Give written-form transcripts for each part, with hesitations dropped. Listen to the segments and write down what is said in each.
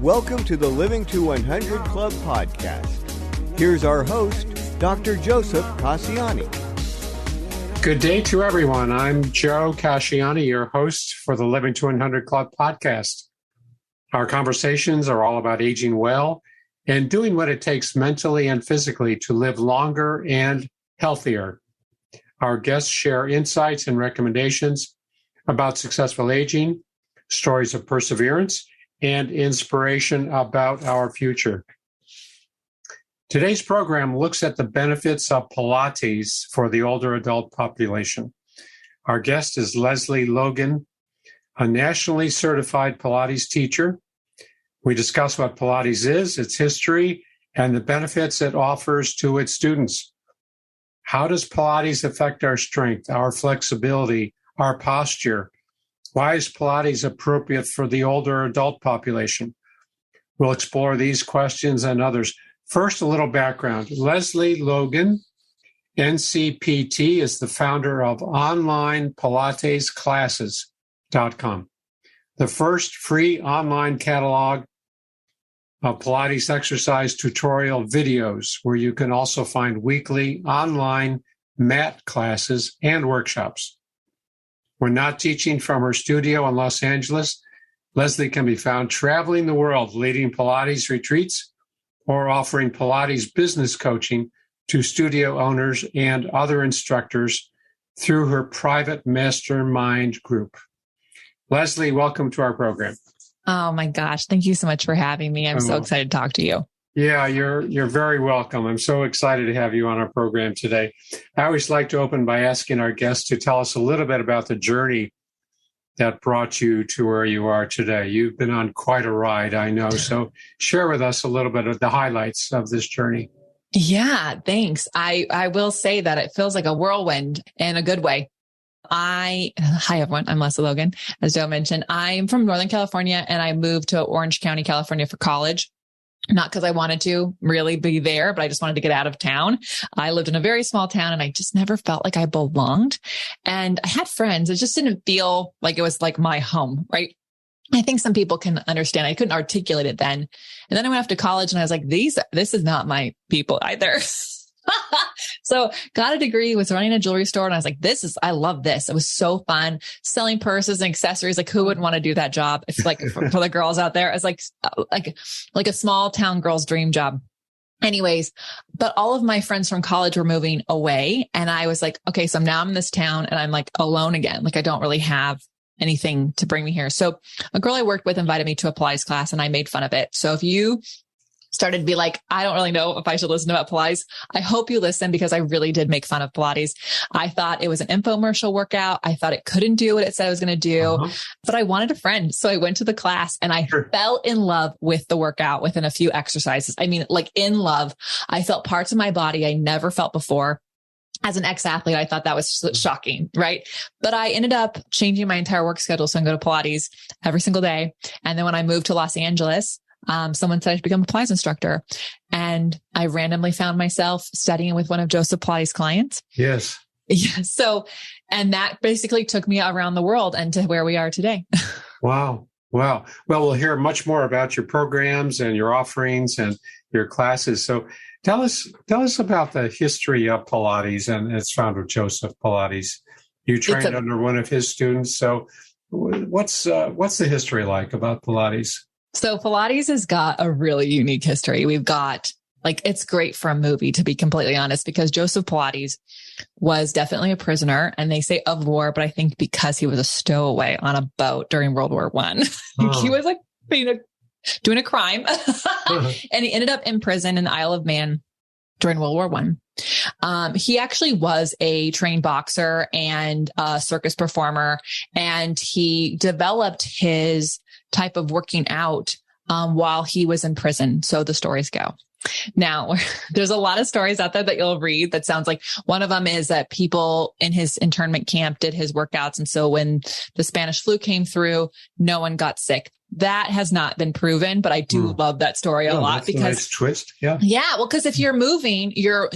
Welcome to the Living to 100 Club podcast. Here's our host, Dr. Joseph Casciani. Good day to everyone. I'm Joe Casciani, your host for the Living to 100 Club podcast. Our conversations are all about aging well and doing what it takes mentally and physically to live longer and healthier. Our guests share insights and recommendations about successful aging, stories of perseverance, and inspiration about our future. Today's program looks at the benefits of Pilates for the older adult population. Our guest is Leslie Logan, a nationally certified Pilates teacher. We discuss what Pilates is, its history, and the benefits it offers to its students. How does Pilates affect our strength, our flexibility, our posture? Why is Pilates appropriate for the older adult population? We'll explore these questions and others. First, a little background. Leslie Logan, NCPT, is the founder of OnlinePilatesClasses.com, the first free online catalog of Pilates exercise tutorial videos, where you can also find weekly online mat classes and workshops. When not teaching from her studio in Los Angeles, Leslie can be found traveling the world, leading Pilates retreats or offering Pilates business coaching to studio owners and other instructors through her private mastermind group. Leslie, welcome to our program. Oh my gosh. Thank you so much for having me. I'm so excited to talk to you. Yeah, you're very welcome. I'm so excited to have you on our program today. I always like to open by asking our guests to tell us a little bit about the journey that brought you to where you are today. You've been on quite a ride, I know. So share with us a little bit of the highlights of this journey. Yeah, thanks. I will say that it feels like a whirlwind in a good way. Hi, everyone. I'm Leslie Logan. As Joe mentioned, I'm from Northern California and I moved to Orange County, California for college. Not because I wanted to really be there, but I just wanted to get out of town. I lived in a very small town and I just never felt like I belonged. And I had friends. It just didn't feel like it was like my home, right? I think some people can understand. I couldn't articulate it then. And then I went off to college and I was like, this is not my people either. So got a degree, was running a jewelry store. And I was like, I love this. It was so fun selling purses and accessories. Like who wouldn't want to do that job? It's like for the girls out there, it's like a small town girl's dream job. Anyways, but all of my friends from college were moving away. And I was like, okay, so now I'm in this town and I'm like alone again. Like I don't really have anything to bring me here. So a girl I worked with invited me to a Pilates class and I made fun of it. So if you started to be like, I don't really know if I should listen about Pilates, I hope you listen because I really did make fun of Pilates. I thought it was an infomercial workout. I thought it couldn't do what it said it was going to do, but I wanted a friend. So I went to the class and I fell in love with the workout within a few exercises. I mean, like in love, I felt parts of my body I never felt before. As an ex-athlete, I thought that was shocking, right? But I ended up changing my entire work schedule. So I can go to Pilates every single day. And then when I moved to Los Angeles, someone said I should become a Pilates instructor. And I randomly found myself studying with one of Joseph Pilates' clients. Yes. Yeah. So, and that basically took me around the world and to where we are today. Wow. Well, we'll hear much more about your programs and your offerings and your classes. So tell us about the history of Pilates and its founder, Joseph Pilates. You trained under one of his students. So what's the history like about Pilates? So Pilates has got a really unique history. We've got it's great for a movie, to be completely honest, because Joseph Pilates was definitely a prisoner, and they say of war, but I think because he was a stowaway on a boat during World War I. He was like doing a crime and he ended up in prison in the Isle of Man during World War I. He actually was a trained boxer and a circus performer, and he developed his type of working out while he was in prison. So the stories go. Now, there's a lot of stories out there that you'll read that sounds like one of them is that people in his internment camp did his workouts. And so when the Spanish flu came through, no one got sick. That has not been proven, but I do love that story a lot because that's a nice twist. Yeah. Yeah. Well, because if you're moving, your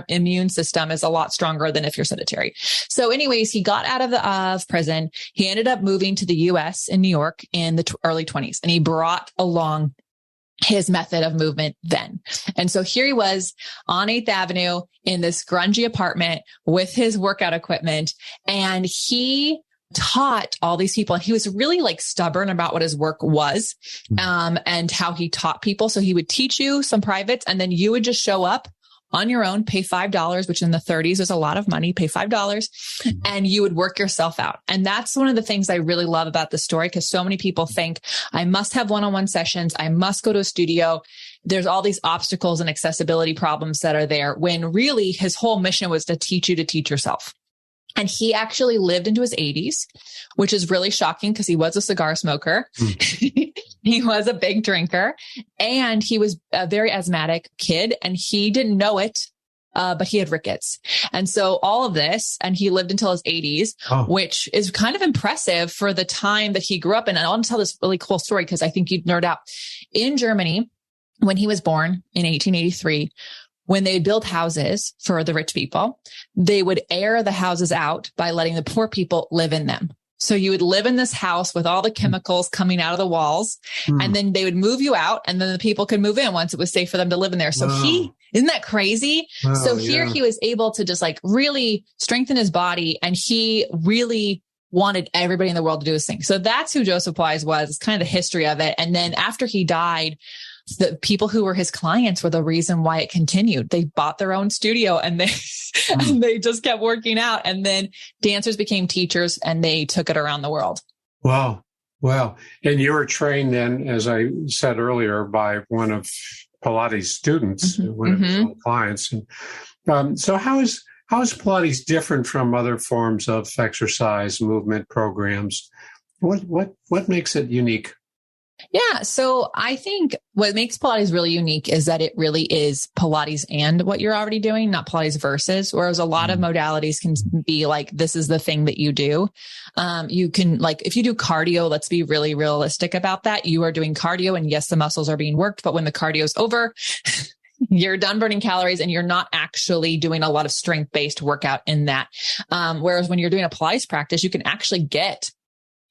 immune system is a lot stronger than if you're sedentary. So anyways, he got out of prison. He ended up moving to the US in New York in the early 20s, and he brought along his method of movement then. And so here he was on 8th Avenue in this grungy apartment with his workout equipment, and he taught all these people. And he was really like stubborn about what his work was, and how he taught people. So he would teach you some privates, and then you would just show up on your own, pay $5, which in the 30s is a lot of money, pay $5, and you would work yourself out. And that's one of the things I really love about the story, because so many people think I must have one-on-one sessions. I must go to a studio. There's all these obstacles and accessibility problems that are there, when really his whole mission was to teach you to teach yourself. And he actually lived into his 80s, which is really shocking because he was a cigar smoker. He was a big drinker, and he was a very asthmatic kid, and he didn't know it, but he had rickets. And so all of this, and he lived until his 80s, which is kind of impressive for the time that he grew up in. And I want to tell this really cool story because I think you'd nerd out. In Germany, when he was born in 1883, when they build houses for the rich people, they would air the houses out by letting the poor people live in them. So you would live in this house with all the chemicals coming out of the walls, and then they would move you out, and then the people could move in once it was safe for them to live in there. So isn't that crazy? So here he was able to just like really strengthen his body, and he really wanted everybody in the world to do his thing. So that's who Joseph Pilates was. It's kind of the history of it. And then after he died, the people who were his clients were the reason why it continued. They bought their own studio, and they just kept working out. And then dancers became teachers, and they took it around the world. Wow. Wow. And you were trained then, as I said earlier, by one of Pilates' students, one of his own clients. And so how is Pilates different from other forms of exercise movement programs? What makes it unique? Yeah. So I think what makes Pilates really unique is that it really is Pilates and what you're already doing, not Pilates versus, whereas a lot of modalities can be like, this is the thing that you do. You can, like, if you do cardio, let's be really realistic about that. You are doing cardio, and yes, the muscles are being worked, but when the cardio is over, you're done burning calories, and you're not actually doing a lot of strength-based workout in that. Whereas when you're doing a Pilates practice, you can actually get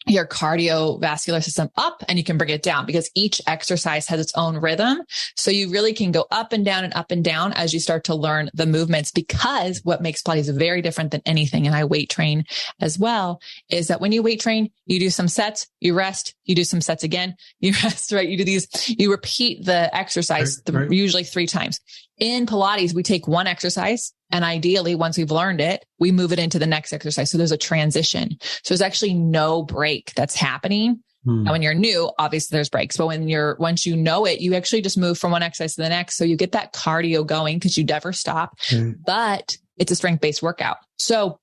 your cardiovascular system up, and you can bring it down, because each exercise has its own rhythm. So you really can go up and down as you start to learn the movements, because what makes Pilates very different than anything, and I weight train as well, is that when you weight train, you do some sets, you rest, you do some sets again, you rest, right? You do these, you repeat the exercise usually 3 times. In Pilates, we take one exercise, and ideally, once we've learned it, we move it into the next exercise. So there's a transition. So there's actually no break that's happening. Now, when you're new, obviously there's breaks, but once you know it, you actually just move from one exercise to the next. So you get that cardio going because you never stop, but it's a strength-based workout. So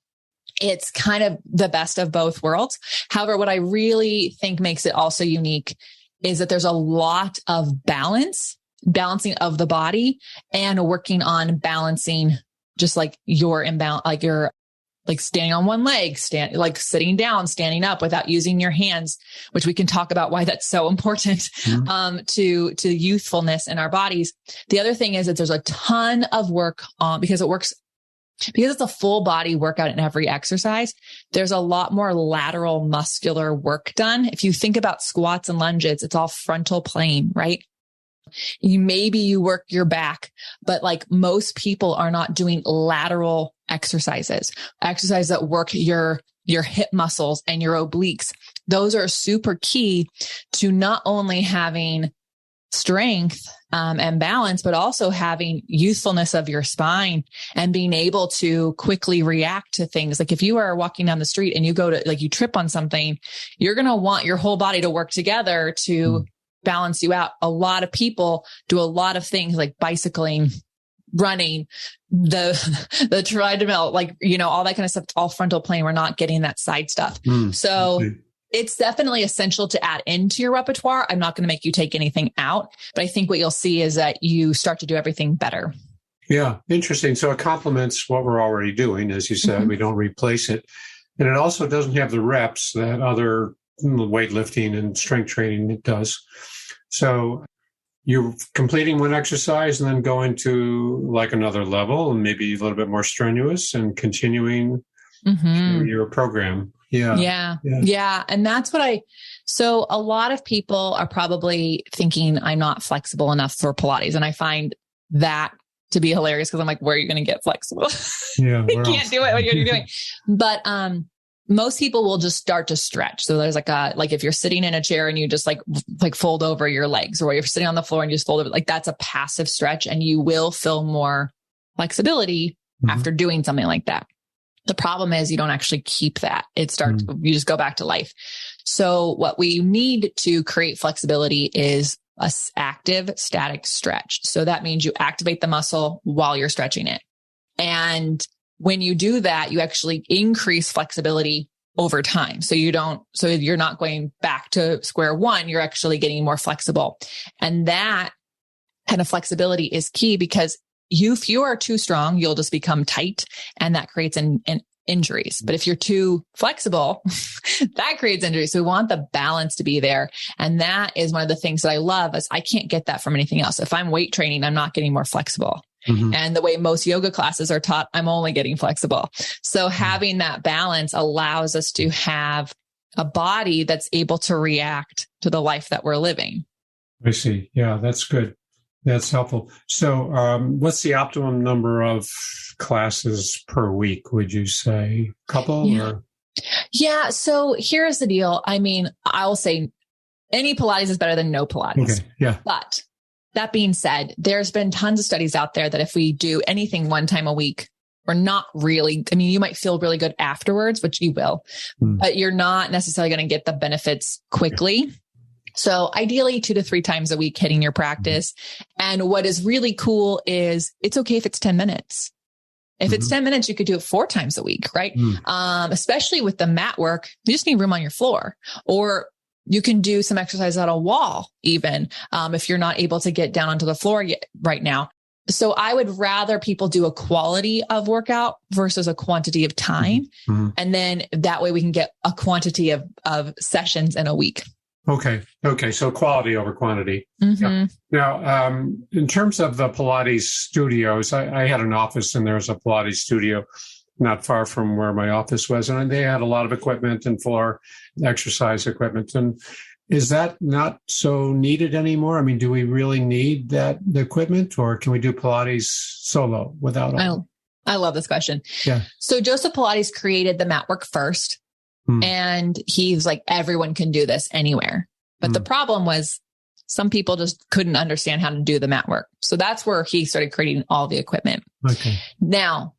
it's kind of the best of both worlds. However, what I really think makes it also unique is that there's a lot of balancing of the body, and working on balancing just like your imbalance, like you're like standing on one leg, like sitting down, standing up without using your hands, which we can talk about why that's so important to youthfulness in our bodies. The other thing is that there's a ton of work because it's a full body workout in every exercise. There's a lot more lateral muscular work done. If you think about squats and lunges, it's all frontal plane, right? Maybe you work your back, but like most people are not doing lateral exercises that work your hip muscles and your obliques. Those are super key to not only having strength and balance, but also having youthfulness of your spine and being able to quickly react to things. Like if you are walking down the street and you you trip on something, you're going to want your whole body to work together to balance you out. A lot of people do a lot of things like bicycling, running, the treadmill, all that kind of stuff, all frontal plane. We're not getting that side stuff. So It's definitely essential to add into your repertoire. I'm not going to make you take anything out, but I think what you'll see is that you start to do everything better. Yeah, interesting. So it complements what we're already doing. As you said, we don't replace it. And it also doesn't have the reps that other weightlifting and strength training does. So you're completing one exercise and then going to like another level and maybe a little bit more strenuous and continuing your program. Yeah. And that's what so a lot of people are probably thinking I'm not flexible enough for Pilates. And I find that to be hilarious because I'm like, where are you going to get flexible? Yeah. You can't do it when you're doing. But, most people will just start to stretch. So there's like if you're sitting in a chair and you just like fold over your legs, or you're sitting on the floor and you just fold over, like that's a passive stretch, and you will feel more flexibility after doing something like that. The problem is you don't actually keep that. It starts, you just go back to life. So what we need to create flexibility is a active static stretch. So that means you activate the muscle while you're stretching it. And when you do that, you actually increase flexibility over time. So you're not going back to square one. You're actually getting more flexible. And that kind of flexibility is key, because if you are too strong, you'll just become tight, and that creates an injuries. But if you're too flexible, that creates injuries. So we want the balance to be there. And that is one of the things that I love, is I can't get that from anything else. If I'm weight training, I'm not getting more flexible. And the way most yoga classes are taught, I'm only getting flexible. So having that balance allows us to have a body that's able to react to the life that we're living. I see. Yeah, that's good. That's helpful. So what's the optimum number of classes per week, would you say? Couple? Or? Yeah. So here's the deal. I mean, I'll say any Pilates is better than no Pilates. Okay. Yeah. But that being said, there's been tons of studies out there that if we do anything one time a week, we're not really, I mean, you might feel really good afterwards, which you will, but you're not necessarily going to get the benefits quickly. So ideally 2 to 3 times a week hitting your practice. And what is really cool is it's okay if it's 10 minutes. If it's 10 minutes, you could do it 4 times a week, right? Especially with the mat work, you just need room on your floor, or you can do some exercise on a wall, even if you're not able to get down onto the floor yet, right now. So I would rather people do a quality of workout versus a quantity of time. And then that way we can get a quantity of sessions in a week. Okay. So quality over quantity. Yeah. Now, in terms of the Pilates studios, I had an office, and there was a Pilates studio not far from where my office was. And they had a lot of equipment and floor exercise equipment. And is that not so needed anymore? I mean, do we really need the equipment, or can we do Pilates solo without all? I love this question. Yeah. So Joseph Pilates created the mat work first, and he's like, everyone can do this anywhere. But the problem was some people just couldn't understand how to do the mat work. So that's where he started creating all the equipment. Okay. Now,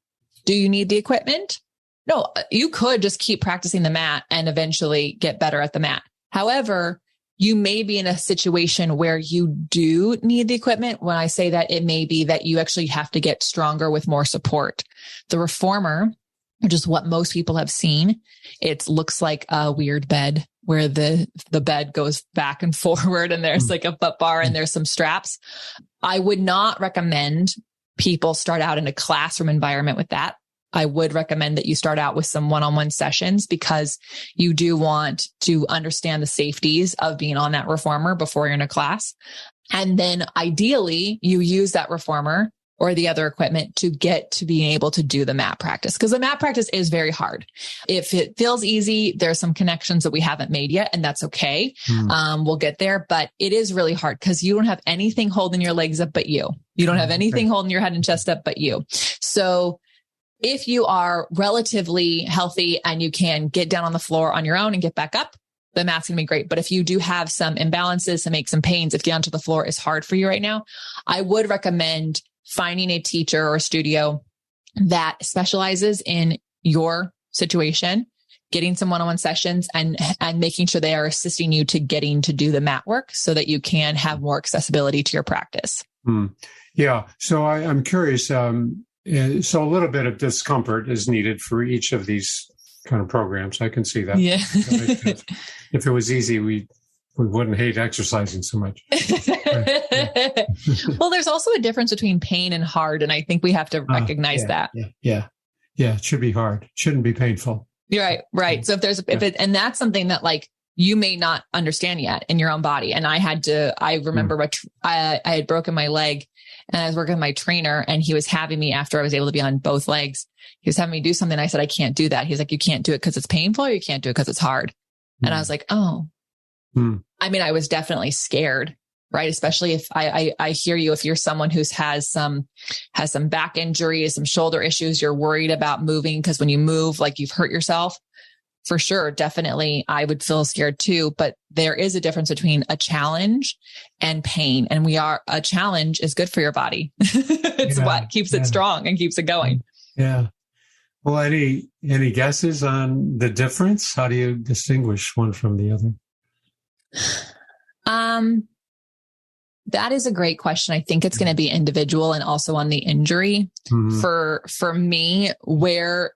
do you need the equipment? No, you could just keep practicing the mat and eventually get better at the mat. However, you may be in a situation where you do need the equipment. When I say that, it may be that you actually have to get stronger with more support. The reformer, which is what most people have seen, it looks like a weird bed where the bed goes back and forward, and there's like a butt bar and there's some straps. I would not recommend people start out in a classroom environment with that. I would recommend that you start out with some one-on-one sessions, because you do want to understand the safeties of being on that reformer before you're in a class. And then ideally you use that reformer or the other equipment to get to being able to do the mat practice, because the mat practice is very hard. If it feels easy, there's some connections that we haven't made yet, and that's okay. We'll get there, but it is really hard because you don't have anything holding your legs up but you. You don't have anything holding your head and chest up but you. So if you are relatively healthy and you can get down on the floor on your own and get back up, the mat's going to be great. But if you do have some imbalances and make some pains, if getting onto the floor is hard for you right now, I would recommend finding a teacher or a studio that specializes in your situation, getting some one-on-one sessions, and making sure they are assisting you to getting to do the mat work so that you can have more accessibility to your practice. Yeah. So I'm curious. So a little bit of discomfort is needed for each of these kind of programs. I can see that. Yeah. If it was easy, we wouldn't hate exercising so much. Right. Well, there's also a difference between pain and hard. And I think we have to recognize that. Yeah. It should be hard. It shouldn't be painful. You're right. So and that's something that like you may not understand yet in your own body. And I remember I had broken my leg and I was working with my trainer and he was having me after I was able to be on both legs. He was having me do something. I said, I can't do that. He's like, you can't do it because it's painful or you can't do it because it's hard. And I was like, oh, I mean, I was definitely scared, right? Especially if I hear you, if you're someone who has some back injuries, some shoulder issues, you're worried about moving because when you move, like you've hurt yourself. For sure. Definitely. I would feel scared too, but there is a difference between a challenge and pain. And a challenge is good for your body. It's what keeps it strong and keeps it going. Yeah. Well, any guesses on the difference? How do you distinguish one from the other? That is a great question. I think it's going to be individual and also on the injury. Mm-hmm. For me, where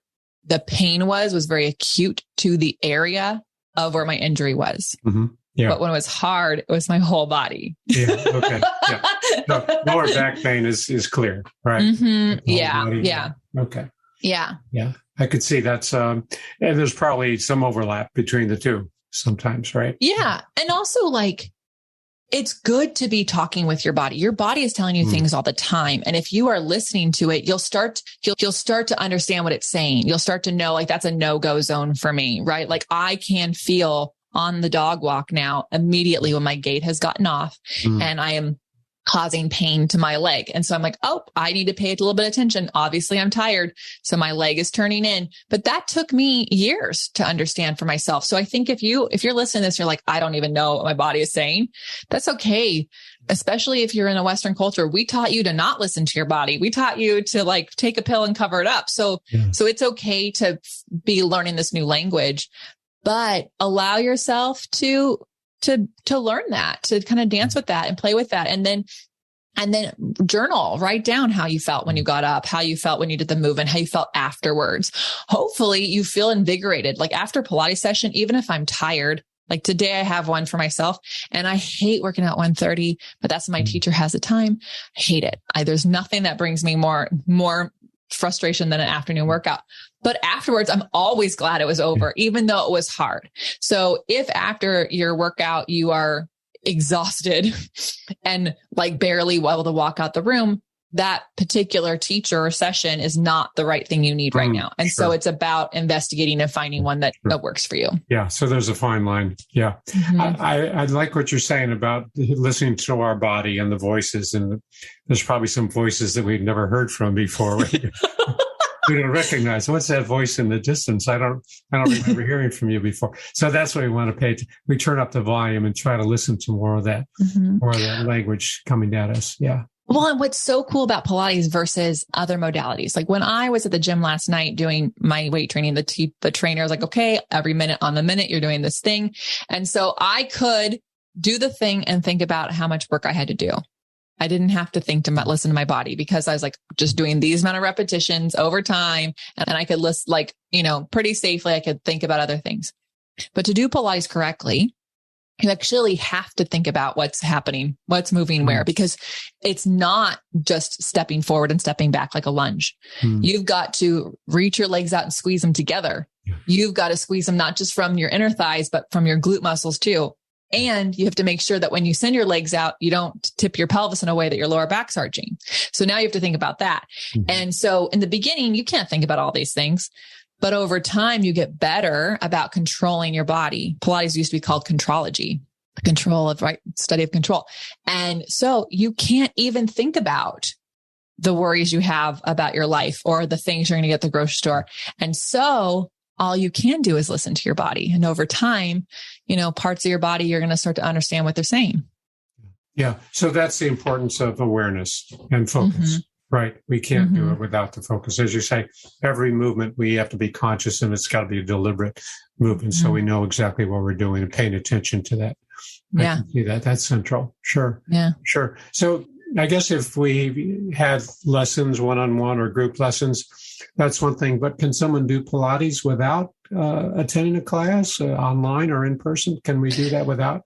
the pain was very acute to the area of where my injury was. Mm-hmm. Yeah. But when it was hard, it was my whole body. Yeah. Okay. Yeah. No, lower back pain is clear, right? Mm-hmm. Yeah. Body. Yeah. Okay. Yeah. Yeah. I could see that's, and there's probably some overlap between the two sometimes, right? Yeah. And also like, it's good to be talking with your body. Your body is telling you things all the time. And if you are listening to it, you'll start to understand what it's saying. You'll start to know like that's a no-go zone for me, right? Like I can feel on the dog walk now immediately when my gait has gotten off and I am causing pain to my leg. And so I'm like, oh, I need to pay it a little bit of attention. Obviously I'm tired. So my leg is turning in, but that took me years to understand for myself. So I think if you're listening to this, you're like, I don't even know what my body is saying. That's okay. Especially if you're in a Western culture, we taught you to not listen to your body. We taught you to like take a pill and cover it up. So it's okay to be learning this new language, but allow yourself to learn that, to kind of dance with that and play with that. And then journal, write down how you felt when you got up, how you felt when you did the move and how you felt afterwards. Hopefully you feel invigorated. Like after Pilates session, even if I'm tired, like today I have one for myself and I hate working out 1:30, but that's when my teacher has the time. I hate it. There's nothing that brings me more frustration than an afternoon workout. But afterwards, I'm always glad it was over, even though it was hard. So if after your workout, you are exhausted and like barely able to walk out the room, that particular teacher or session is not the right thing you need right now. And so it's about investigating and finding one that works for you. Yeah. So there's a fine line. Yeah. Mm-hmm. I like what you're saying about listening to our body and the voices. And there's probably some voices that we've never heard from before. We don't recognize what's that voice in the distance. I don't remember hearing from you before. So that's what we want to pay. We turn up the volume and try to listen to more of that language coming at us. Yeah. Well, and what's so cool about Pilates versus other modalities, like when I was at the gym last night doing my weight training, the trainer was like, okay, every minute on the minute, you're doing this thing. And so I could do the thing and think about how much work I had to do. I didn't have to listen to my body because I was like just doing these amount of repetitions over time. And I could list like, pretty safely, I could think about other things. But to do Pilates correctly, you actually have to think about what's happening, what's moving where, because it's not just stepping forward and stepping back like a lunge. You've got to reach your legs out and squeeze them together. You've got to squeeze them, not just from your inner thighs, but from your glute muscles too. And you have to make sure that when you send your legs out, you don't tip your pelvis in a way that your lower back's arching. So now you have to think about that. And so in the beginning, you can't think about all these things, but over time you get better about controlling your body. Pilates used to be called contrology, study of control. And so you can't even think about the worries you have about your life or the things you're going to get at the grocery store. And so all you can do is listen to your body. And over time, parts of your body, you're going to start to understand what they're saying. Yeah. So that's the importance of awareness and focus, right? We can't do it without the focus. As you say, every movement, we have to be conscious and it's got to be a deliberate movement. So we know exactly what we're doing and paying attention to that. Yeah. I can see that. That's central. Sure. Yeah. Sure. So I guess if we had lessons, one-on-one or group lessons, that's one thing. But can someone do Pilates without attending a class online or in person? Can we do that without?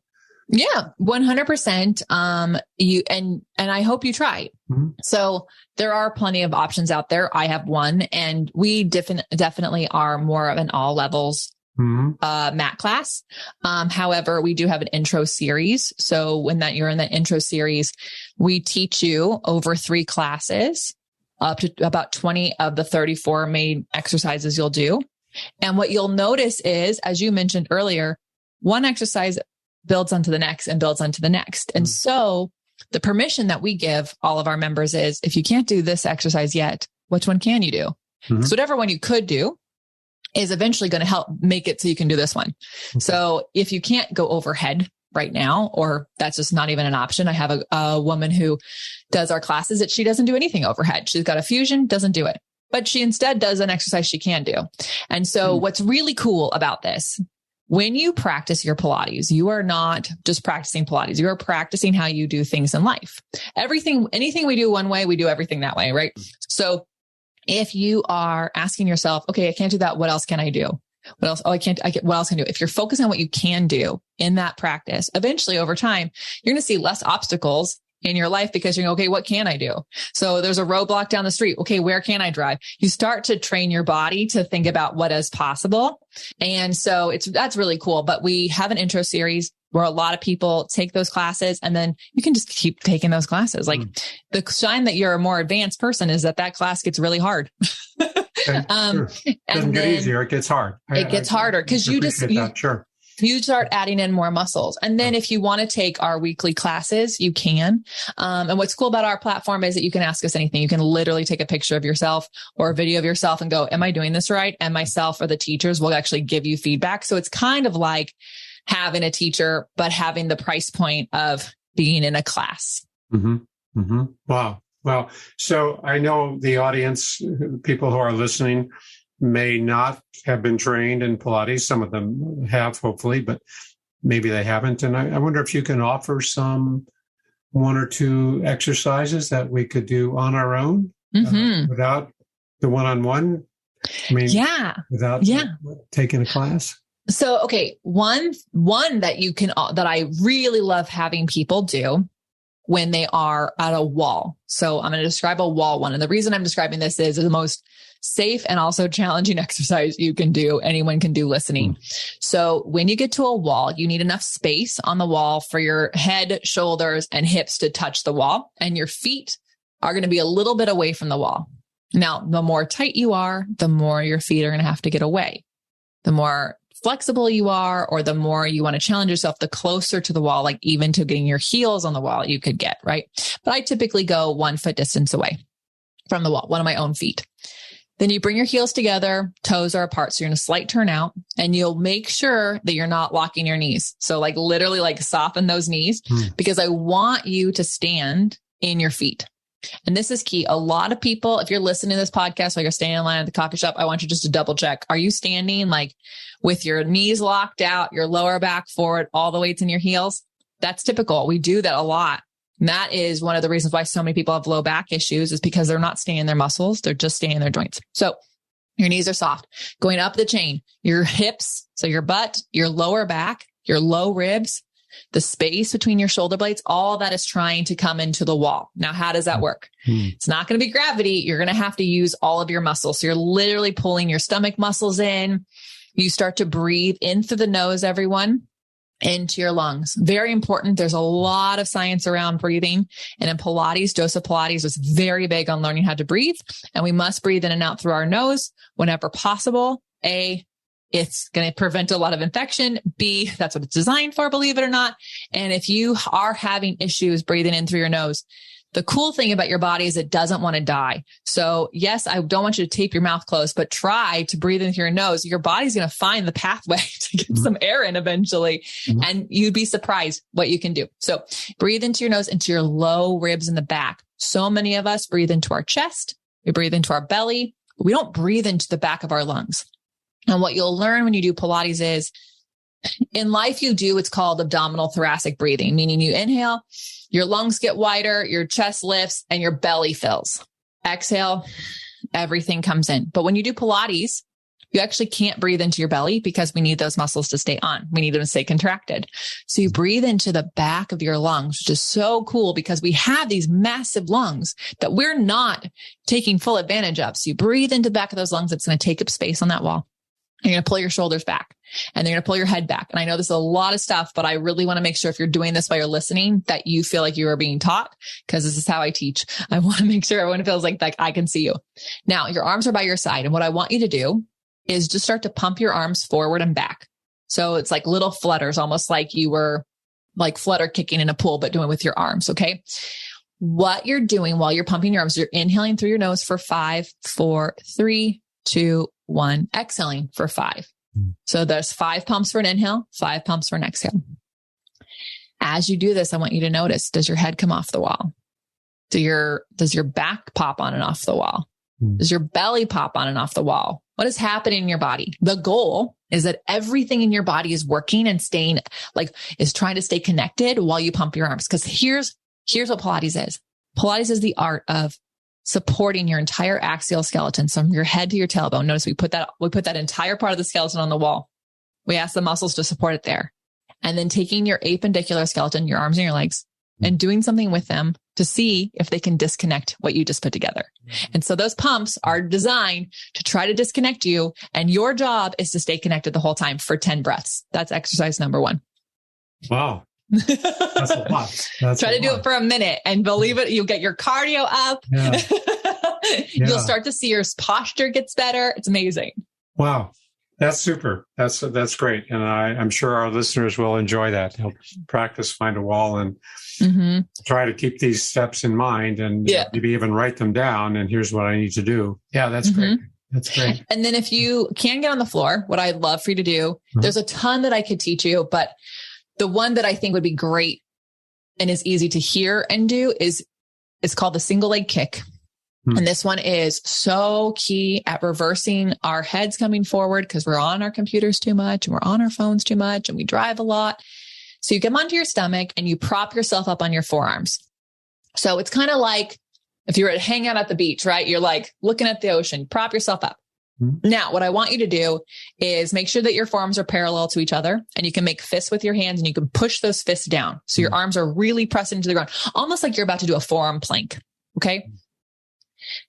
Yeah, 100%. And I hope you try. Mm-hmm. So there are plenty of options out there. I have one, and we definitely are more of an all levels mat class. However, we do have an intro series. So when you're in the intro series, we teach you over 3 classes, up to about 20 of the 34 main exercises you'll do. And what you'll notice is, as you mentioned earlier, one exercise builds onto the next and builds onto the next. And so the permission that we give all of our members is, if you can't do this exercise yet, which one can you do? Mm-hmm. So whatever one you could do is eventually going to help make it so you can do this one. Okay. So if you can't go overhead right now, or that's just not even an option. I have a woman who does our classes that she doesn't do anything overhead. She's got a fusion, doesn't do it, but she instead does an exercise she can do. And so what's really cool about this, when you practice your Pilates, you are not just practicing Pilates. You are practicing how you do things in life. Anything we do one way, we do everything that way, right? So if you are asking yourself, okay, I can't do that. What else can I do? What else? Oh, what else can I do? If you're focusing on what you can do in that practice, eventually over time, you're going to see less obstacles in your life because you're okay, what can I do? So there's a roadblock down the street. Okay, where can I drive? You start to train your body to think about what is possible. And so that's really cool. But we have an intro series where a lot of people take those classes, and then you can just keep taking those classes. Like the sign that you're a more advanced person is that class gets really hard. Okay, sure. Doesn't get easier. It gets hard. It gets harder because you start adding in more muscles. And then if you want to take our weekly classes, you can. And what's cool about our platform is that you can ask us anything. You can literally take a picture of yourself or a video of yourself and go, am I doing this right? And myself or the teachers will actually give you feedback. So it's kind of like having a teacher, but having the price point of being in a class. Mm-hmm. Mm-hmm. Wow. Well, so I know the audience, people who are listening, may not have been trained in Pilates. Some of them have, hopefully, but maybe they haven't. And I wonder if you can offer some 1 or 2 exercises that we could do on our own without the one-on-one. I mean, without taking a class. So, okay, one that I really love having people do when they are at a wall. So I'm going to describe a wall one. And the reason I'm describing this is the most safe and also challenging exercise you can do. Anyone can do listening. So when you get to a wall, you need enough space on the wall for your head, shoulders, and hips to touch the wall. And your feet are going to be a little bit away from the wall. Now, the more tight you are, the more your feet are going to have to get away. The more flexible you are, or the more you want to challenge yourself, the closer to the wall, like even to getting your heels on the wall you could get, right? But I typically go 1 foot distance away from the wall, one of my own feet. Then you bring your heels together, toes are apart. So you're in a slight turn out, and you'll make sure that you're not locking your knees. So like literally like soften those knees because I want you to stand in your feet. And this is key. A lot of people, if you're listening to this podcast while you're standing in line at the coffee shop, I want you just to double check. Are you standing like with your knees locked out, your lower back forward, all the weights in your heels? That's typical. We do that a lot. And that is one of the reasons why so many people have low back issues, is because they're not staying in their muscles. They're just staying in their joints. So your knees are soft. Going up the chain, your hips, so your butt, your lower back, your low ribs, the space between your shoulder blades, all that is trying to come into the wall. Now, how does that work? It's not going to be gravity. You're going to have to use all of your muscles. So you're literally pulling your stomach muscles in. You start to breathe in through the nose, everyone, into your lungs. Very important. There's a lot of science around breathing. And in Pilates, Joseph Pilates was very big on learning how to breathe. And we must breathe in and out through our nose whenever possible. It's going to prevent a lot of infection. B, that's what it's designed for, believe it or not. And if you are having issues breathing in through your nose, the cool thing about your body is it doesn't want to die. So yes, I don't want you to tape your mouth closed, but try to breathe in through your nose. Your body's going to find the pathway to get some air in eventually. And you'd be surprised what you can do. So breathe into your nose, into your low ribs in the back. So many of us breathe into our chest. We breathe into our belly, but we don't breathe into the back of our lungs. And what you'll learn when you do Pilates is, in life you do, it's called abdominal thoracic breathing, meaning you inhale, your lungs get wider, your chest lifts, and your belly fills. Exhale, everything comes in. But when you do Pilates, you actually can't breathe into your belly because we need those muscles to stay on. We need them to stay contracted. So you breathe into the back of your lungs, which is so cool because we have these massive lungs that we're not taking full advantage of. So you breathe into the back of those lungs. It's going to take up space on that wall. You're going to pull your shoulders back and you're going to pull your head back. And I know this is a lot of stuff, but I really want to make sure if you're doing this while you're listening, that you feel like you are being taught, because this is how I teach. I want to make sure everyone feels like I can see you. Now, your arms are by your side. And what I want you to do is just start to pump your arms forward and back. So it's like little flutters, almost like you were like flutter kicking in a pool, but doing it with your arms. Okay. What you're doing while you're pumping your arms, you're inhaling through your nose for 5, 4, 3, 2, 1, exhaling for 5. So there's 5 pumps for an inhale, 5 pumps for an exhale. As you do this, I want you to notice, does your head come off the wall? Does your back pop on and off the wall? Does your belly pop on and off the wall? What is happening in your body? The goal is that everything in your body is working and staying, is trying to stay connected while you pump your arms. Because here's what Pilates is. Pilates is the art of supporting your entire axial skeleton, from your head to your tailbone. Notice we put that entire part of the skeleton on the wall. We ask the muscles to support it there. And then taking your appendicular skeleton, your arms and your legs, and doing something with them to see if they can disconnect what you just put together. And so those pumps are designed to try to disconnect you. And your job is to stay connected the whole time for 10 breaths. That's exercise number 1. Wow. That's a lot. Try to do it for a minute, and believe it, you'll get your cardio up. Yeah. You'll start to see your posture gets better. It's amazing. Wow. That's super. That's great. And I'm sure our listeners will enjoy that. They'll practice, find a wall, and try to keep these steps in mind, and maybe even write them down. And here's what I need to do. Yeah, that's great. That's great. And then if you can get on the floor, what I'd love for you to do, there's a ton that I could teach you, but the one that I think would be great and is easy to hear and do it's called the single leg kick. And this one is so key at reversing our heads coming forward, because we're on our computers too much and we're on our phones too much and we drive a lot. So you come onto your stomach and you prop yourself up on your forearms. So it's kind of like if you were to hang out at the beach, right? You're like looking at the ocean, prop yourself up. Now, what I want you to do is make sure that your forearms are parallel to each other, and you can make fists with your hands and you can push those fists down. So your arms are really pressed into the ground, almost like you're about to do a forearm plank. Okay.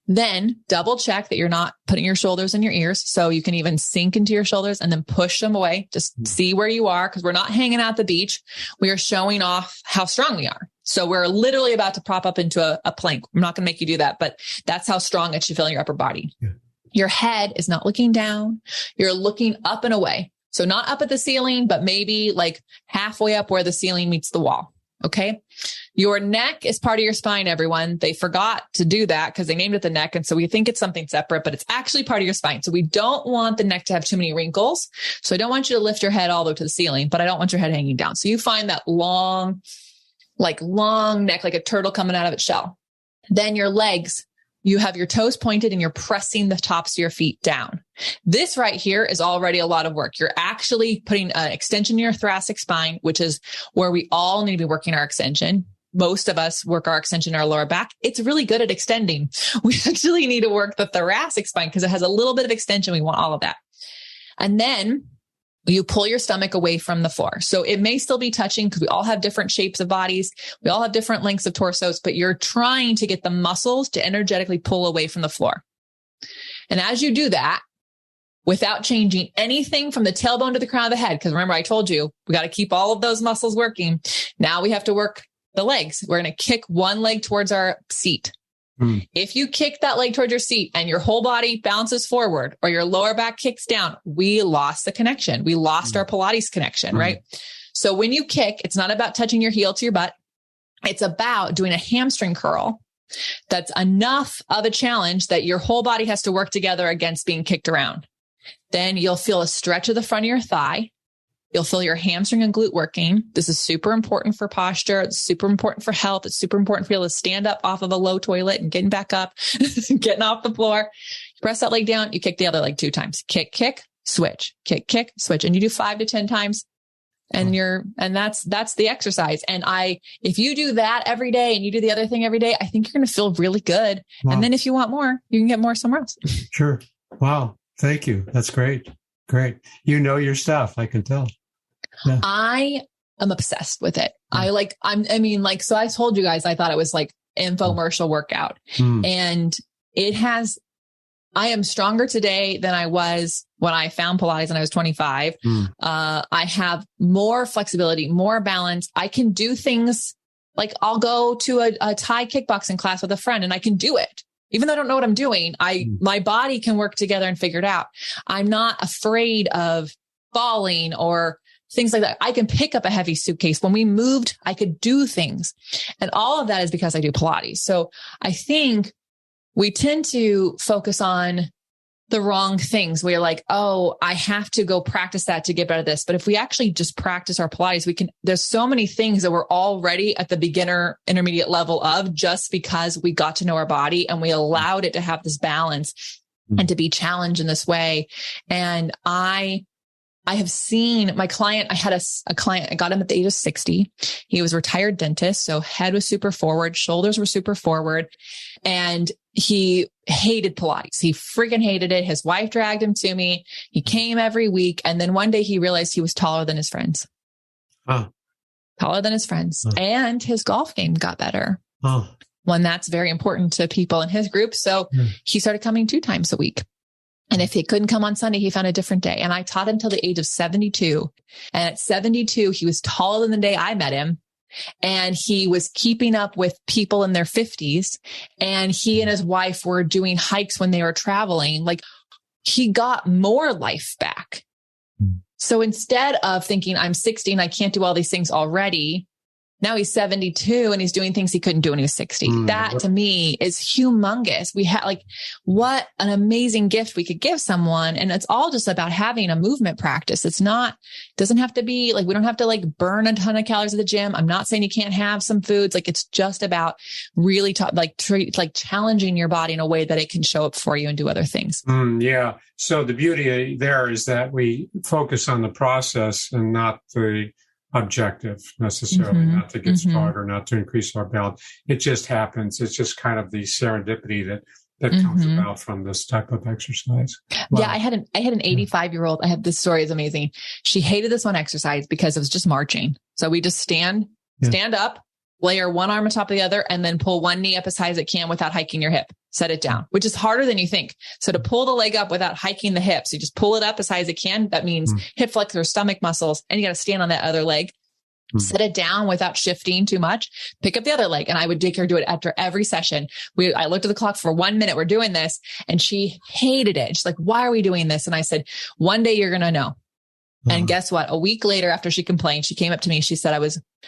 Then double check that you're not putting your shoulders in your ears. So you can even sink into your shoulders and then push them away. Just see where you are, because we're not hanging out at the beach. We are showing off how strong we are. So we're literally about to prop up into a plank. I'm not going to make you do that, but that's how strong it should feel in your upper body. Yeah. Your head is not looking down. You're looking up and away. So not up at the ceiling, but maybe like halfway up where the ceiling meets the wall. Okay. Your neck is part of your spine, everyone. They forgot to do that because they named it the neck. And so we think it's something separate, but it's actually part of your spine. So we don't want the neck to have too many wrinkles. So I don't want you to lift your head all the way to the ceiling, but I don't want your head hanging down. So you find that long neck, like a turtle coming out of its shell. Then your legs, you have your toes pointed and you're pressing the tops of your feet down. This right here is already a lot of work. You're actually putting an extension in your thoracic spine, which is where we all need to be working our extension. Most of us work our extension in our lower back. It's really good at extending. We actually need to work the thoracic spine because it has a little bit of extension. We want all of that. And then you pull your stomach away from the floor. So it may still be touching because we all have different shapes of bodies. We all have different lengths of torsos, but you're trying to get the muscles to energetically pull away from the floor. And as you do that, without changing anything from the tailbone to the crown of the head, because remember, I told you, we got to keep all of those muscles working. Now we have to work the legs. We're going to kick one leg towards our seat. If you kick that leg towards your seat and your whole body bounces forward or your lower back kicks down, we lost the connection. We lost our Pilates connection, right? So when you kick, it's not about touching your heel to your butt. It's about doing a hamstring curl. That's enough of a challenge that your whole body has to work together against being kicked around. Then you'll feel a stretch of the front of your thigh. You'll feel your hamstring and glute working. This is super important for posture. It's super important for health. It's super important for you to stand up off of a low toilet and getting back up, getting off the floor. You press that leg down. You kick the other leg 2 times. Kick, kick, switch, kick, kick, switch. And you do 5 to 10 times. And that's the exercise. And if you do that every day and you do the other thing every day, I think you're going to feel really good. Wow. And then if you want more, you can get more somewhere else. Sure. Wow. Thank you. That's great. Great. You know your stuff. I can tell. Yeah. I am obsessed with it. So I told you guys, I thought it was like infomercial workout and I am stronger today than I was when I found Pilates when I was 25. I have more flexibility, more balance. I can do things like I'll go to a Thai kickboxing class with a friend and I can do it. Even though I don't know what I'm doing, my body can work together and figure it out. I'm not afraid of falling or things like that. I can pick up a heavy suitcase. When we moved, I could do things. And all of that is because I do Pilates. So I think we tend to focus on the wrong things. We're like, oh, I have to go practice that to get better at this. But if we actually just practice our Pilates, there's so many things that we're already at the beginner intermediate level of just because we got to know our body and we allowed it to have this balance and to be challenged in this way. And I have seen my client, I had a client, I got him at the age of 60. He was a retired dentist. So head was super forward, shoulders were super forward, and he hated Pilates. He freaking hated it. His wife dragged him to me. He came every week. And then one day he realized he was taller than his friends. Taller than his friends. And his golf game got better. When that's very important to people in his group. So he started coming 2 times a week. And if he couldn't come on Sunday, he found a different day. And I taught him till the age of 72. And at 72, he was taller than the day I met him. And he was keeping up with people in their 50s. And he and his wife were doing hikes when they were traveling. Like, he got more life back. So instead of thinking I'm 60 and I can't do all these things already, now he's 72 and he's doing things he couldn't do when he was 60. That to me is humongous. We had what an amazing gift we could give someone. And it's all just about having a movement practice. Doesn't have to be we don't have to burn a ton of calories at the gym. I'm not saying you can't have some foods. It's just about really challenging your body in a way that it can show up for you and do other things. Yeah. So the beauty there is that we focus on the process and not the objective necessarily, not to get stronger, not to increase our balance. It just happens. It's just kind of the serendipity that comes about from this type of exercise. Wow. Yeah, I had an 85-year-old. This story is amazing. She hated this one exercise because it was just marching. So we just stand up, layer one arm on top of the other, and then pull one knee up as high as it can without hiking your hip. Set it down, which is harder than you think. So to pull the leg up without hiking the hips, you just pull it up as high as it can. That means hip flexor, stomach muscles, and you got to stand on that other leg. Set it down without shifting too much. Pick up the other leg. And I would make her do it after every session. I looked at the clock for 1 minute. We're doing this. And she hated it. She's like, why are we doing this? And I said, one day you're going to know. And guess what? A week later, after she complained, she came up to me. She said,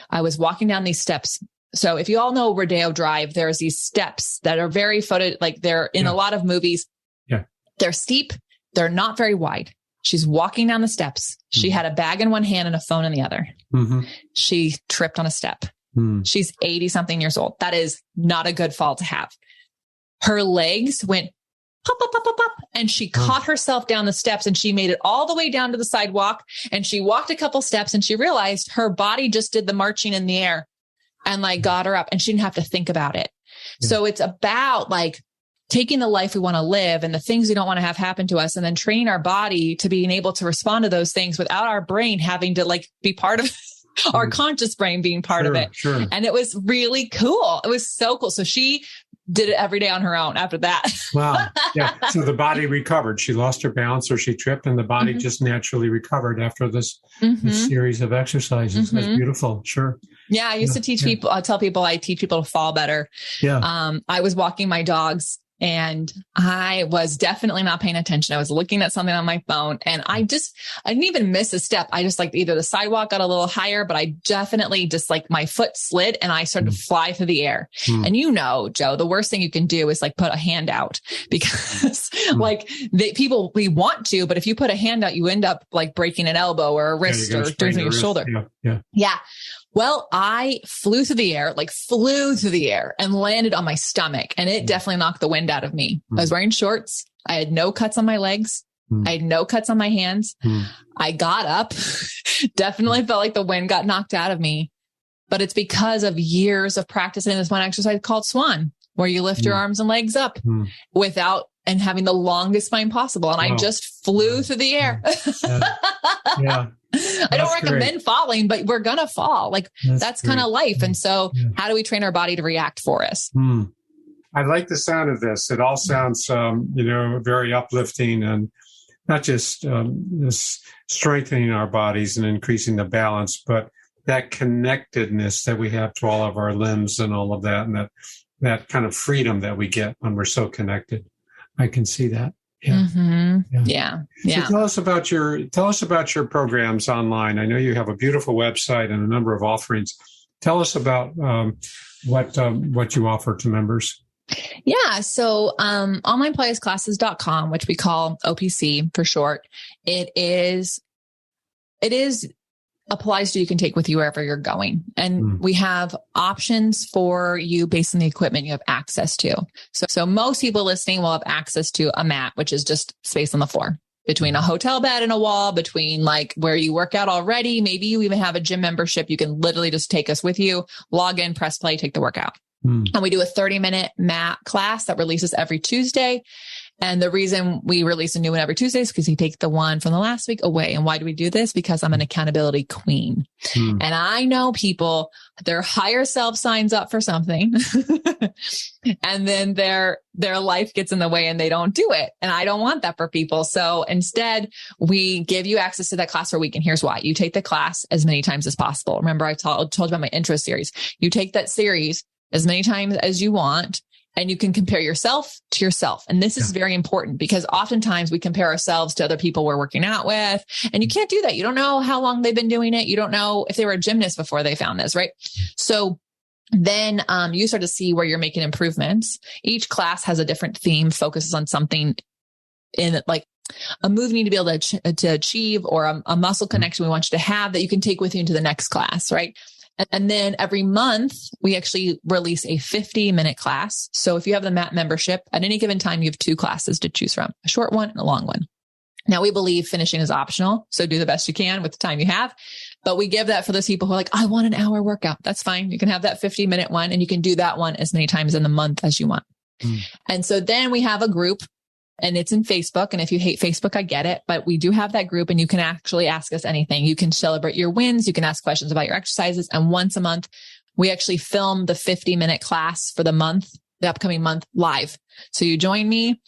I was walking down these steps. So if you all know Rodeo Drive, there's these steps that are very they're in a lot of movies. Yeah. They're steep. They're not very wide. She's walking down the steps. She had a bag in one hand and a phone in the other. She tripped on a step. She's 80 something years old. That is not a good fall to have. Her legs went pop, pop, pop, pop, pop. And she caught herself down the steps and she made it all the way down to the sidewalk. And she walked a couple steps and she realized her body just did the marching in the air and got her up and she didn't have to think about it. Yeah. So it's about taking the life we want to live and the things we don't want to have happen to us and then training our body to being able to respond to those things without our brain having to be part of our conscious brain being part of it. Sure. And it was really cool. It was so cool. So she did it every day on her own after that. Wow. Yeah. So the body recovered. She lost her balance or she tripped and the body just naturally recovered after this series of exercises. That's beautiful. Sure. Yeah. I used to teach people, I tell people I teach people to fall better. Yeah. I was walking my dogs and I was definitely not paying attention. I was looking at something on my phone and I didn't even miss a step. I just either the sidewalk got a little higher, but I definitely just my foot slid and I started to fly through the air. And Joe, the worst thing you can do is put a hand out because people, we want to, but if you put a hand out, you end up breaking an elbow or a wrist or doing your shoulder. Yeah. Well, I flew through the air and landed on my stomach and it definitely knocked the wind out of me. I was wearing shorts. I had no cuts on my legs. I had no cuts on my hands. I got up, definitely felt like the wind got knocked out of me, but it's because of years of practicing this one exercise called Swan, where you lift your arms and legs up without and having the longest spine possible. And I just flew through the air. Yeah. I don't recommend falling, but we're going to fall. Like that's kind of life. And so how do we train our body to react for us? I like the sound of this. It all sounds, very uplifting, and not just this strengthening our bodies and increasing the balance, but that connectedness that we have to all of our limbs and all of that, and that kind of freedom that we get when we're so connected. I can see that. Yeah. Mm-hmm. Yeah. So tell us about your programs online. I know you have a beautiful website and a number of offerings. Tell us about what you offer to members. Yeah. So, onlinepilatesclasses.com, which we call OPC for short, it applies to you can take with you wherever you're going. And we have options for you based on the equipment you have access to. So most people listening will have access to a mat, which is just space on the floor between a hotel bed and a wall, between like where you work out already. Maybe you even have a gym membership. You can literally just take us with you, log in, press play, take the workout. And we do a 30-minute mat class that releases every Tuesday. And the reason we release a new one every Tuesday is because you take the one from the last week away. And why do we do this? Because I'm an accountability queen. And I know people, their higher self signs up for something and then their life gets in the way and they don't do it. And I don't want that for people. So instead, we give you access to that class for a week. And here's why. You take the class as many times as possible. Remember, I told you about my intro series. You take that series as many times as you want, and you can compare yourself to yourself. And this is very important because oftentimes we compare ourselves to other people we're working out with, and you can't do that. You don't know how long they've been doing it. You don't know if they were a gymnast before they found this, right? So then you start to see where you're making improvements. Each class has a different theme, focuses on something in like a move you need to be able to achieve, or a muscle connection we want you to have that you can take with you into the next class, right? And then every month, we actually release a 50-minute class. So if you have the MAT membership, at any given time, you have 2 classes to choose from, a short one and a long one. Now, we believe finishing is optional, so do the best you can with the time you have. But we give that for those people who are like, I want an hour workout. That's fine. You can have that 50-minute one, and you can do that one as many times in the month as you want. And so then we have a group. And it's in Facebook. And if you hate Facebook, I get it. But we do have that group, and you can actually ask us anything. You can celebrate your wins. You can ask questions about your exercises. And once a month, we actually film the 50-minute class for the upcoming month live. So you join me.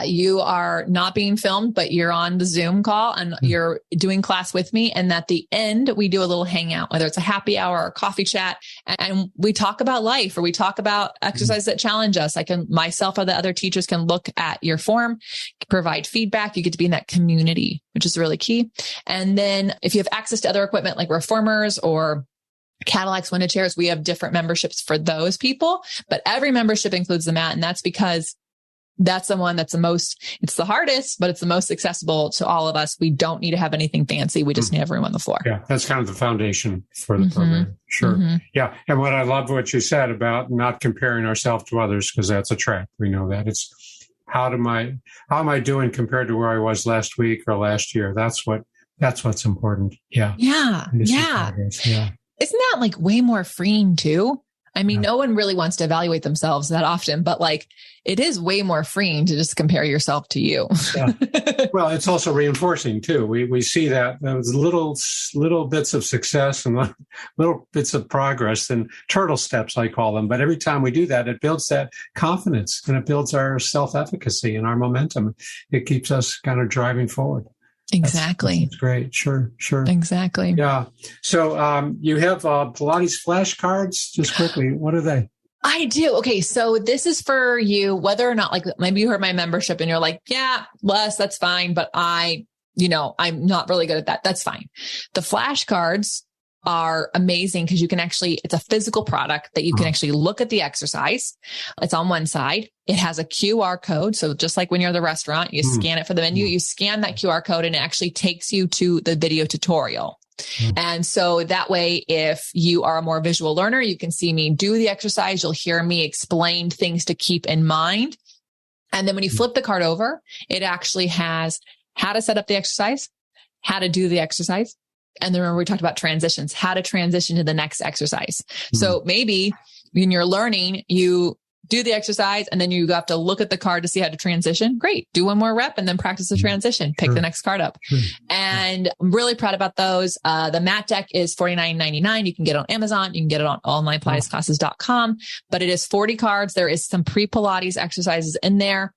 You are not being filmed, but you're on the Zoom call and you're doing class with me. And at the end, we do a little hangout, whether it's a happy hour or a coffee chat. And we talk about life, or we talk about exercises that challenge us. Myself or the other teachers can look at your form, provide feedback. You get to be in that community, which is really key. And then if you have access to other equipment like reformers or Cadillacs, window chairs, we have different memberships for those people, but every membership includes the mat. And that's because that's the one that's it's the hardest, but it's the most accessible to all of us. We don't need to have anything fancy. We just need everyone on the floor. Yeah. That's kind of the foundation for the program. Sure. Yeah. And what you said about not comparing ourselves to others, because that's a trap. We know that. It's how am I doing compared to where I was last week or last year? That's what's important. Yeah. Yeah. Yeah. Isn't that like way more freeing too? I mean, no one really wants to evaluate themselves that often, but like it is way more freeing to just compare yourself to you. Well, it's also reinforcing too. We see that those little bits of success and little bits of progress, and turtle steps, I call them. But every time we do that, it builds that confidence, and it builds our self-efficacy and our momentum. It keeps us kind of driving forward. Exactly. That's great. Sure. Exactly. Yeah. So you have Pilates flashcards. Just quickly, what are they? I do. Okay. So this is for you, whether or not, like maybe you heard my membership and you're like, yeah, Les, that's fine. But I'm not really good at that. That's fine. The flashcards are amazing because it's a physical product that you can actually look at the exercise. It's on one side. It has a QR code. So just like when you're at the restaurant, you scan it for the menu, you scan that QR code and it actually takes you to the video tutorial. And so that way, if you are a more visual learner, you can see me do the exercise. You'll hear me explain things to keep in mind. And then when you flip the card over, it actually has how to set up the exercise, how to do the exercise. And then remember, we talked about transitions, how to transition to the next exercise. So maybe when you're learning, you do the exercise, and then you have to look at the card to see how to transition. Great. Do one more rep and then practice the transition. Pick the next card up. And I'm really proud about those. The mat deck is $49.99. You can get it on Amazon. You can get it on onlinepilatesclasses.com, but it is 40 cards. There is some pre-Pilates exercises in there.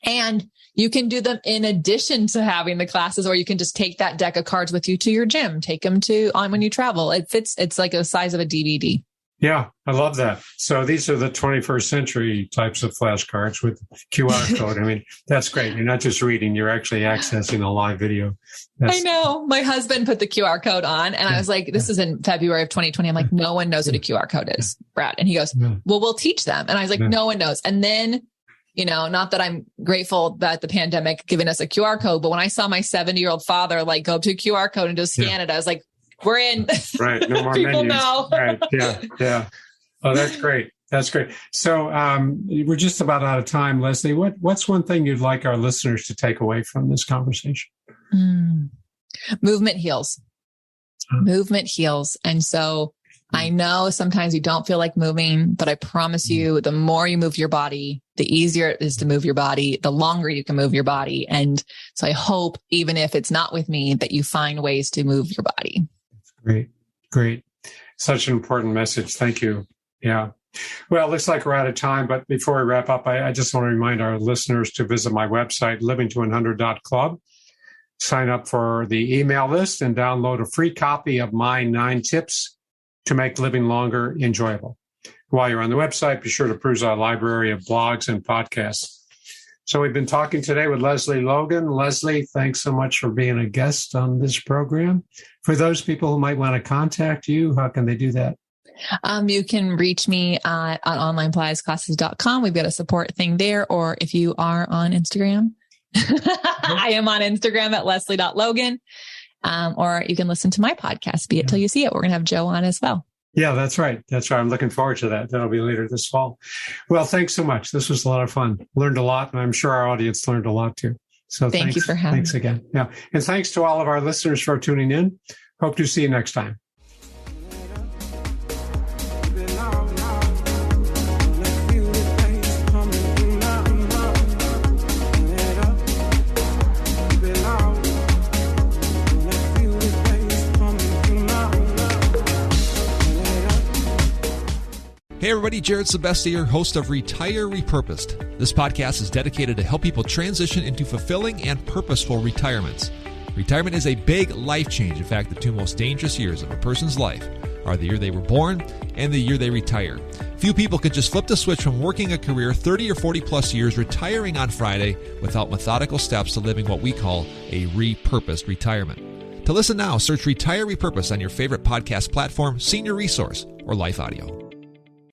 And you can do them in addition to having the classes, or you can just take that deck of cards with you to your gym, take them on when you travel. It's like the size of a DVD. Yeah, I love that. So these are the 21st century types of flashcards with QR code. I mean, that's great. You're not just reading, you're actually accessing a live video. I know. My husband put the QR code on, and I was like, this is in February of 2020. I'm like, no one knows what a QR code is, Brad. And he goes, well, we'll teach them. And I was like, no one knows. And then, not that I'm grateful that the pandemic giving us a QR code, but when I saw my 70-year-old father like go to a QR code and just scan it, I was like, we're in. Right. No more People menus. know. Right. Yeah. Oh, that's great. That's great. So we're just about out of time. Leslie, what's one thing you'd like our listeners to take away from this conversation? Movement heals. Movement heals. And so I know sometimes you don't feel like moving, but I promise you, the more you move your body, the easier it is to move your body, the longer you can move your body. And so I hope, even if it's not with me, that you find ways to move your body. Great. Such an important message. Thank you. Yeah. Well, it looks like we're out of time, but before we wrap up, I just want to remind our listeners to visit my website, livingto100.club, sign up for the email list, and download a free copy of my 9 tips to make living longer enjoyable. While you're on the website, be sure to peruse our library of blogs and podcasts. So we've been talking today with Leslie Logan. Leslie, thanks so much for being a guest on this program. For those people who might want to contact you, how can they do that? You can reach me on onlinepilatesclasses.com. We've got a support thing there. Or if you are on Instagram, I am on Instagram at leslie.logan. Or you can listen to my podcast, Be It Till You See It. We're going to have Joe on as well. Yeah, that's right. I'm looking forward to that. That'll be later this fall. Well, thanks so much. This was a lot of fun. Learned a lot, and I'm sure our audience learned a lot too. So thank you for having me. Thanks again. Yeah. And thanks to all of our listeners for tuning in. Hope to see you next time. Hey everybody, Jared Sebesti here, host of Retire Repurposed. This podcast is dedicated to help people transition into fulfilling and purposeful retirements. Retirement is a big life change. In fact, the 2 most dangerous years of a person's life are the year they were born and the year they retire. Few people can just flip the switch from working a career 30 or 40 plus years, retiring on Friday without methodical steps to living what we call a repurposed retirement. To listen now, search Retire Repurposed on your favorite podcast platform, Senior Resource, or Life Audio.